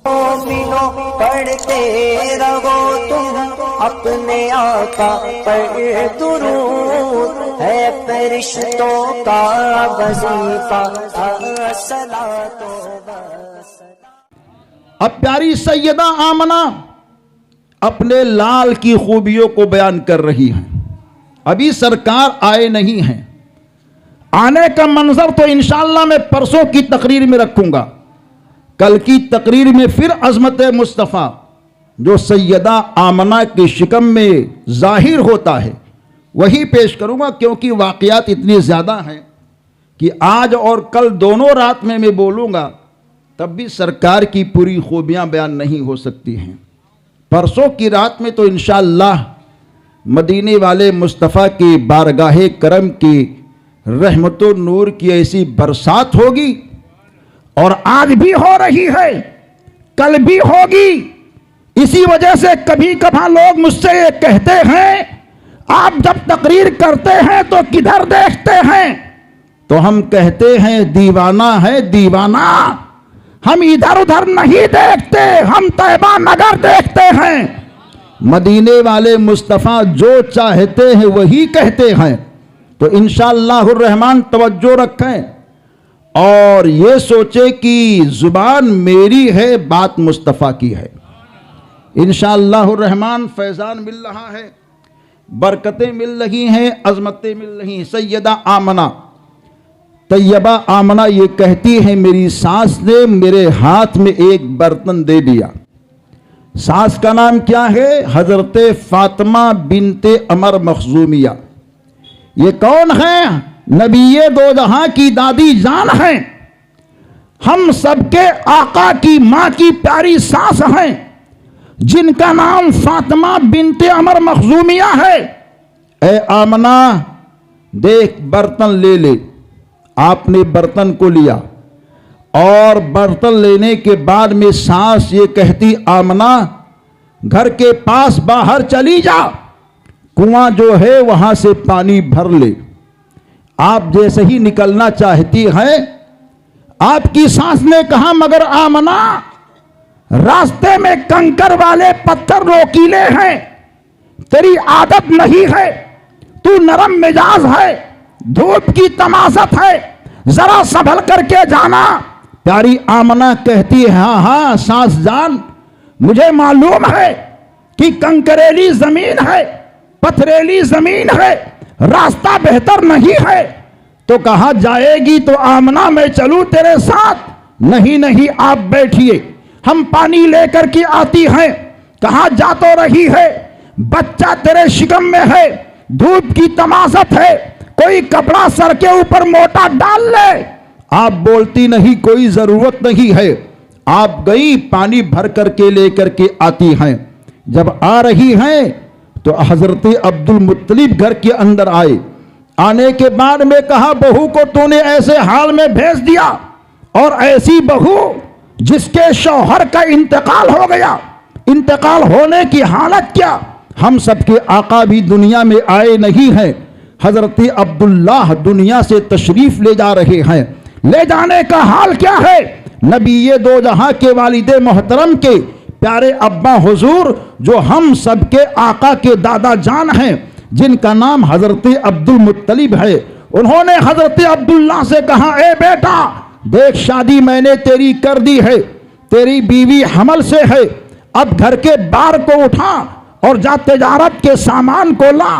मोमिनो पढ़ते रहो तुम अपने आका पर दुरूद है फरिश्तों का वजीफा सलातो वसलाम। अब प्यारी सैयदा आमना अपने लाल की खूबियों को बयान कर रही हैं। अभी सरकार आए नहीं हैं, आने का मंजर तो इंशाअल्लाह मैं परसों की तकरीर में रखूंगा। कल की तकरीर में फिर अजमत मुस्तफ़ा जो सैयदा आमना के शिकम में जाहिर होता है वही पेश करूंगा, क्योंकि वाक़यात इतनी ज़्यादा हैं कि आज और कल दोनों रात में मैं बोलूँगा तब भी सरकार की पूरी खूबियाँ बयान नहीं हो सकती हैं। परसों की रात में तो इंशाअल्लाह मदीने वाले मुस्तफ़ा की बारगाहे करम की रहमतो नूर की ऐसी बरसात होगी, और आज भी हो रही है, कल भी होगी। इसी वजह से कभी कभार लोग मुझसे ये कहते हैं आप जब तकरीर करते हैं तो किधर देखते हैं, तो हम कहते हैं दीवाना है दीवाना, हम इधर उधर नहीं देखते, हम तैबा नगर देखते हैं। मदीने वाले मुस्तफ़ा जो चाहते हैं वही कहते हैं। तो इंशाअल्लाहुर रहमान तवज्जो रखें और ये सोचे कि जुबान मेरी है, बात मुस्तफ़ा की है। इंशाअल्लाहुर रहमान फैज़ान मिल रहा है, बरकतें मिल रही हैं, अज़मतें मिल रही हैं। सैयदा आमना तैयबा आमना ये कहती है मेरी सास ने मेरे हाथ में एक बर्तन दे दिया। सास का नाम क्या है? हज़रत फ़ातिमा बिनते अमर मखज़ूमिया। ये कौन है? नबीए दो जहां की दादी जान है, हम सबके आका की मां की प्यारी सास हैं, जिनका नाम फातिमा बिनते अमर मखज़ूमिया है। ए आमना देख बर्तन ले ले। आपने बर्तन को लिया और बर्तन लेने के बाद में सास ये कहती आमना घर के पास बाहर चली जा, कुआं जो है वहां से पानी भर ले। आप जैसे ही निकलना चाहती हैं, आपकी सास ने कहा मगर आमना रास्ते में कंकर वाले पत्थर रोकीले हैं, तेरी आदत नहीं है, तू नरम मिजाज है, धूप की तमाशत है, जरा संभल करके जाना। प्यारी आमना कहती है हाँ हाँ सास जान, मुझे मालूम है कि कंकरेली जमीन है, पथरेली जमीन है, रास्ता बेहतर नहीं है। तो कहा जाएगी तो आमना मैं चलूं तेरे साथ? नहीं नहीं आप बैठिए, हम पानी लेकर के आती हैं। कहा जा तो रही है, बच्चा तेरे शिकम में है, धूप की तमाशत है, कोई कपड़ा सर के ऊपर मोटा डाल ले। आप बोलती नहीं कोई जरूरत नहीं है। आप गई पानी भर करके लेकर के आती हैं। जब आ रही हैं तो हजरत अब्दुल मुत्तलिब घर के अंदर आए। आने के बाद में कहा बहू को तूने ऐसे हाल में भेज दिया, और ऐसी बहू जिसके शौहर का इंतकाल हो गया, इंतकाल होने की हालत क्या। हम सबके आका भी दुनिया में आए नहीं हैं, हजरत अब्दुल्लाह दुनिया से तशरीफ ले जा रहे हैं। ले जाने का हाल क्या है? नबीए दो जहां के वालिदे मोहतरम के प्यारे अब्बा हुजूर जो हम सबके आका के दादा जान हैं, जिनका नाम हजरत अब्दुल मुत्तलिब है, उन्होंने हजरत अब्दुल्लाह से कहा ए बेटा देख शादी मैंने तेरी कर दी है, तेरी बीवी हमल से है, अब घर के बार को उठा और जा तिजारत के सामान को ला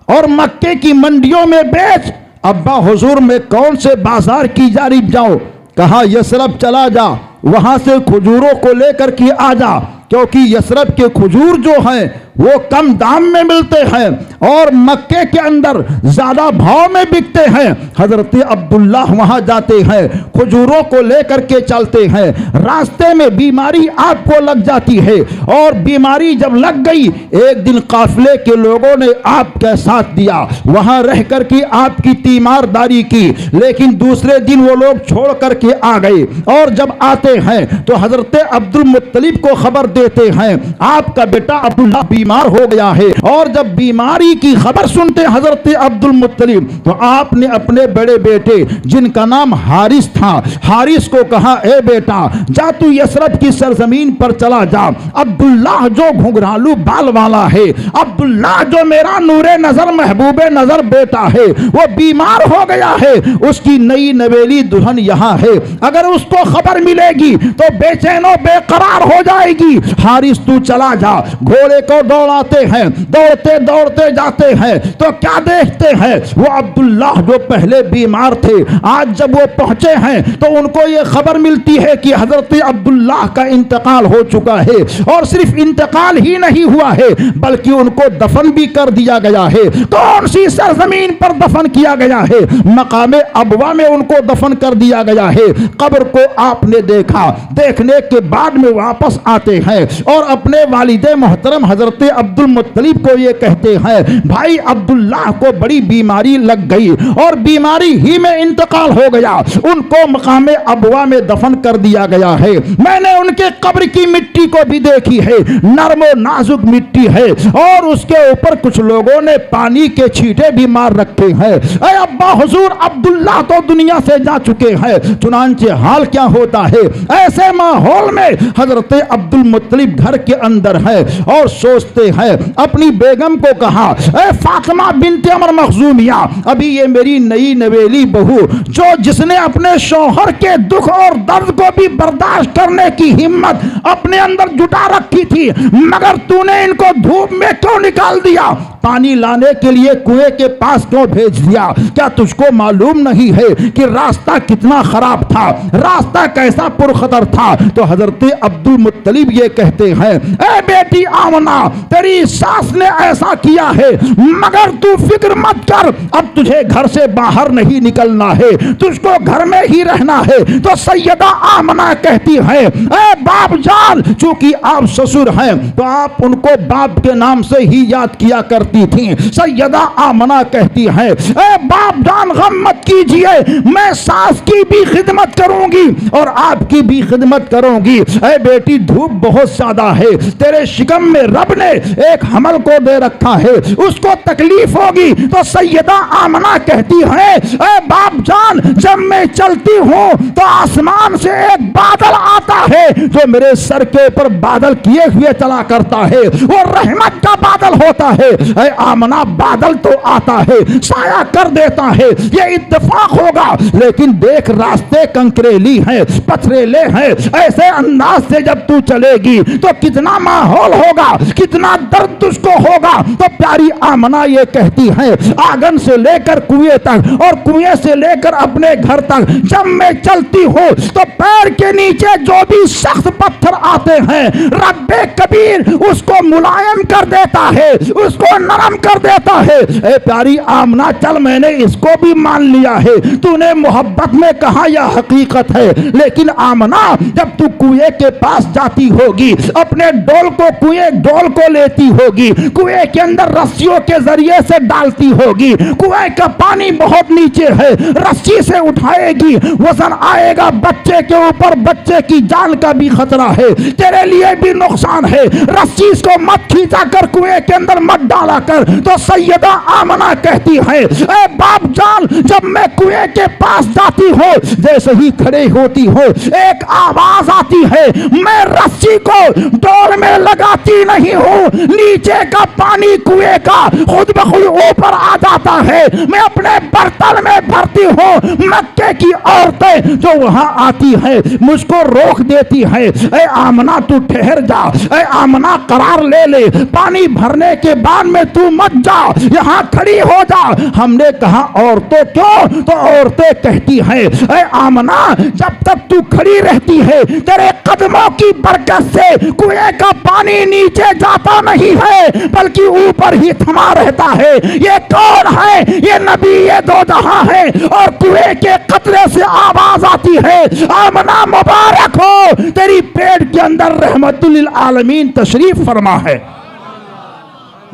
और मक्के की मंडियों में बेच। अब्बा हुजूर में कौन से बाजार की जानिब जाओ? कहा यसरब चला जा, वहां से खजूरों को लेकर के आ जा, क्योंकि यसरब के खजूर जो हैं वो कम दाम में मिलते हैं और मक्के के अंदर ज्यादा भाव में बिकते हैं। हजरत अब्दुल्लाह वहां जाते हैं, खजूरों को लेकर के चलते हैं। रास्ते में बीमारी आपको लग जाती है, और बीमारी जब लग गई, एक दिन काफिले के लोगों ने आपका साथ दिया, वहां रह करके आपकी तीमारदारी की, लेकिन दूसरे दिन वो लोग छोड़ करके आ गए। और जब आते हैं तो हजरत अब्दुल मुत्तलिब को खबर देते हैं आपका बेटा अब्दुल्लाह बीमार बीमार हो गया है। और जब बीमारी की खबर सुनते हजरत अब्दुल मुत्तलिब, तो आपने अपने बड़े बेटे जिनका नाम हारिस था, हारिस को कहा, ए बेटा जा तू यसरब की सरजमीन पर चला जा। अब्दुल्लाह जो घुंघरालू बाल वाला है, अब्दुल्लाह जो मेरा नूरे नजर महबूबे नजर बेटा है, वो बीमार हो गया है। उसकी नई नवेली दुल्हन यहाँ है, अगर उसको खबर मिलेगी तो बेचैनो बेकरार हो जाएगी। हारिस तू चला जा। घोड़े को दौड़ाते हैं, दौड़ते दौड़ते जाते हैं तो क्या देखते हैं, वो अब्दुल्लाह जो पहले बीमार थे, आज जब वो पहुंचे हैं तो उनको ये खबर मिलती है कि हजरत अब्दुल्लाह का इंतकाल हो चुका है। और सिर्फ इंतकाल ही नहीं हुआ है बल्कि उनको दफन भी कर दिया गया है। कौन सी सरजमीन पर दफन किया गया है? मकामे अबवा में उनको दफन कर दिया गया है। कब्र को आपने देखा, देखने के बाद में वापस आते हैं और अपने वालिदे मोहतरम हजरत अब्दुल मुत्तलिब को ये कहते हैं, भाई अब्दुल्लाह को बड़ी बीमारी लग गई और बीमारी ही में इंतकाल हो गया, उनको मकामे अबवा में दफन कर दिया गया है। मैंने उनके कब्र की मिट्टी को भी देखी है, नरम और नाजुक मिट्टी है और उसके ऊपर कुछ लोगों ने पानी के छींटे भी मार रखे हैं। ऐ अब्बा हुजूर, अब्दुल्लाह तो दुनिया से जा चुके हैं, चुनांचे हाल क्या होता है? ऐसे माहौल में हजरत अब्दुल मुत्तलिब घर के अंदर है और सोचते हैं, अपनी बेगम को कहा, ऐ फातिमा बिन्ते अमर मखजूमिया, अभी ये मेरी नई नवेली बहू जो जिसने अपने शौहर के दुख और दर्द को भी बर्दाश्त करने की हिम्मत अपने अंदर जुटा रखी थी, मगर तूने इनको धूप में क्यों निकाल दिया? पानी लाने के लिए कुएं के पास क्यों भेज दिया? क्या तुझको मालूम नहीं है कि रास्ता कितना खराब था, रास्ता कैसा पुरखतर था? तो हजरत अब्दुल मुत्तलिब ये कहते हैं, ए बेटी आमना, तेरी सास ने ऐसा किया है मगर तू फिक्र मत कर, अब तुझे घर से बाहर नहीं निकलना है, तुझको घर में ही रहना है। तो सैयदा आमना कहती है, ए बाप जान, चूंकि आप ससुर हैं तो आप उनको बाप के नाम से ही याद किया करती थी। सैयदा आमना कहती है, ए बाप जान गम मत कीजिए, मैं सास की भी खिदमत करूंगी और आपकी भी खिदमत करूंगी। ए बेटी धूप बहुत ज्यादा है, तेरे शिकम में रब ने एक हमल को दे रखा है, उसको तकलीफ होगी। तो सैयदा आमना कहती है, ए बाप जान, जब मैं चलती हूं तो आसमान से एक बादल आता है जो मेरे सर के ऊपर बादल किए हुए चला करता है, वो रहमत का बादल होता है। ए आमना, बादल तो आता है, साया कर देता है, ये इत्तेफाक होगा, लेकिन देख रास्ते कंकरेली हैं, पथरेले हैं, ऐसे अंदाज से जब तू चलेगी तो कितना माहौल होगा, कितना दर्द तुझको होगा। तो प्यारी आमना ये कहती है, आंगन से लेकर कुएं तक और कुएं से लेकर अपने घर तक जब मैं चलती हूँ तो पैर के नीचे जो भी सख्त पत्थर आते हैं, रब्बे कबीर उसको मुलायम कर देता है, उसको नरम कर देता है। ए प्यारी आमना, चल मैंने इसको भी मान लिया है, तूने मोहब्बत में कहा यह हकीकत है, लेकिन आमना जब तू कुएं के पास जाती होगी, अपने डोल को लेती होगी, कुएं के अंदर रस्सियों के जरिए से डालती होगी, कुएं का पानी बहुत नीचे है, रस्सी से उठाएगी, वजन आएगा बच्चे के ऊपर, बच्चे की जान का भी खतरा है, तेरे लिए भी नुकसान है, रस्सी को मत खींचा कर कुएं के अंदर मत डाला कर। तो सैयदा आमना कहती है, ए बाप जान, जब मैं कुएं के पास जाती हूँ, जैसे ही खड़े होती हूँ एक आवाज आती है, मैं रस्सी को डोर में लगाती नहीं हूँ, नीचे का पानी कुएं का खुद ब खुद ऊपर आ जाता है, मैं अपने बर्तन में भरती हूँ। मक्के की औरतें जो वहां आती है मुझको रोक देती है, ए आमना तू ठहर जा, ए आमना करार ले, पानी भरने के बाद में तू मत जा, यहाँ खड़ी हो जा। हमने कहा औरतें क्यों? तो औरतें कहती हैं, ए आमना, जब तक तू खड़ी रहती है तेरे कदमों की बरकत से कुएं का पानी नीचे जाता नहीं है बल्कि ऊपर ही थमा रहता है। ये कौन है? ये नबी, ये दो जहां है। और कुएं के कतरे से आवाज आती है, आमना मुबारक हो, तेरी पेट के अंदर रहमतुल आलमीन तशरीफ फरमा है।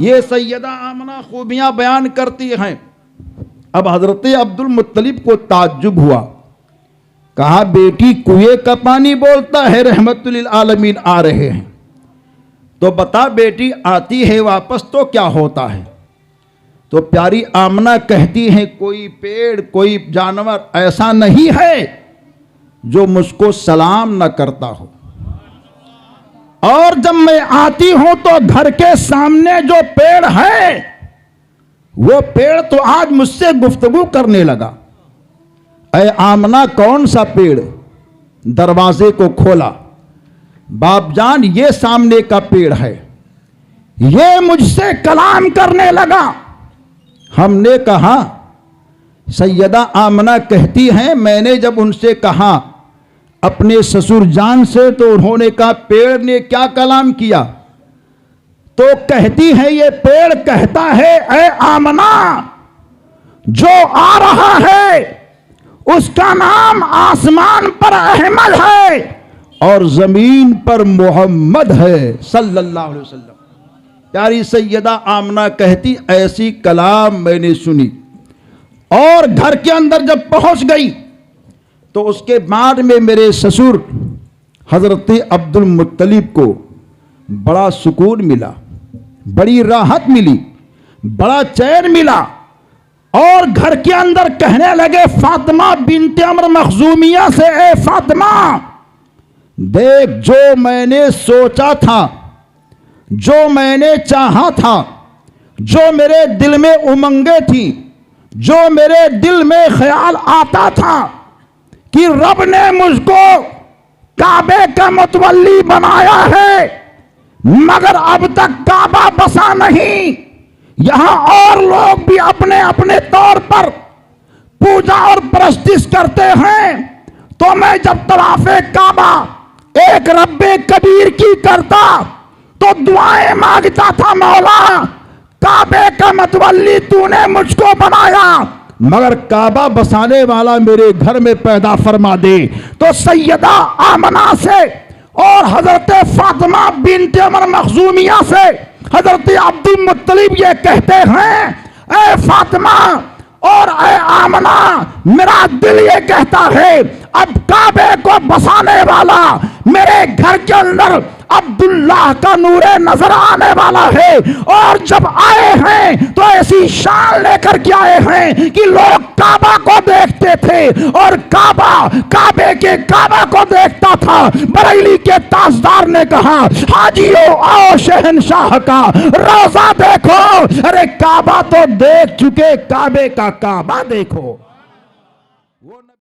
ये सैयदा आमना खूबियां बयान करती हैं। अब हजरत अब्दुल मुत्तलिब को ताज्जुब हुआ, कहा बेटी कुएं का पानी बोलता है, रहमतुल आलमीन आ रहे हैं। तो बता बेटी, आती है वापस तो क्या होता है? तो प्यारी आमना कहती है, कोई पेड़ कोई जानवर ऐसा नहीं है जो मुझको सलाम न करता हो। और जब मैं आती हूं तो घर के सामने जो पेड़ है वो पेड़ तो आज मुझसे गुफ्तगू करने लगा। ऐ आमना, कौन सा पेड़? दरवाजे को खोला, बापजान ये सामने का पेड़ है, ये मुझसे कलाम करने लगा। हमने कहा, सैयदा आमना कहती हैं, मैंने जब उनसे कहा अपने ससुर जान से, तो उन्होंने कहा पेड़ ने क्या कलाम किया? तो कहती है, ये पेड़ कहता है, ऐ आमना, जो आ रहा है उसका नाम आसमान पर अहमद है और जमीन पर मोहम्मद है सल्लल्लाहु अलैहि वसल्लम। प्यारी सैयदा आमना कहती, ऐसी कलाम मैंने सुनी। और घर के अंदर जब पहुंच गई तो उसके बाद में मेरे ससुर हजरत अब्दुल मुत्तलिब को बड़ा सुकून मिला, बड़ी राहत मिली, बड़ा चैन मिला। और घर के अंदर कहने लगे फातिमा बिन्ते अम्र मखजूमिया से, ए फातिमा, देख, जो मैंने सोचा था, जो मैंने चाहा था, जो मेरे दिल में उमंगे थी, जो मेरे दिल में ख्याल आता था कि रब ने मुझको काबे का मुतवल्ली बनाया है, मगर अब तक काबा बसा नहीं। यहां और लोग भी अपने अपने तौर पर पूजा और प्रस्तिश करते हैं। तो मैं जब तवाफ़े काबा एक रब्बे कबीर की करता तो दुआएं मांगता था, मौला काबे का मतवल्ली तूने मुझको बनाया, मगर काबा बसाने वाला मेरे घर में पैदा फरमा दे। तो सैयदा आमना से और हजरत फातिमा बिन्ते अमर मखजूमिया से हजरत अब्दुल मुत्तलिब ये कहते हैं, ऐ फातिमा और ऐ आमना, मेरा दिल ये कहता है अब काबे को बसाने वाला मेरे घर के अंदर अब्दुल्लाह का नूरे नजर आने वाला है। और जब आए हैं तो ऐसी शान लेकर के आए हैं कि लोग काबा को देखते थे और काबा काबे के काबा को देखता था। बरेली के ताजदार ने कहा, हाजियो आओ शहनशाह का रोजा देखो। अरे काबा तो देख चुके, काबे का काबा देखो।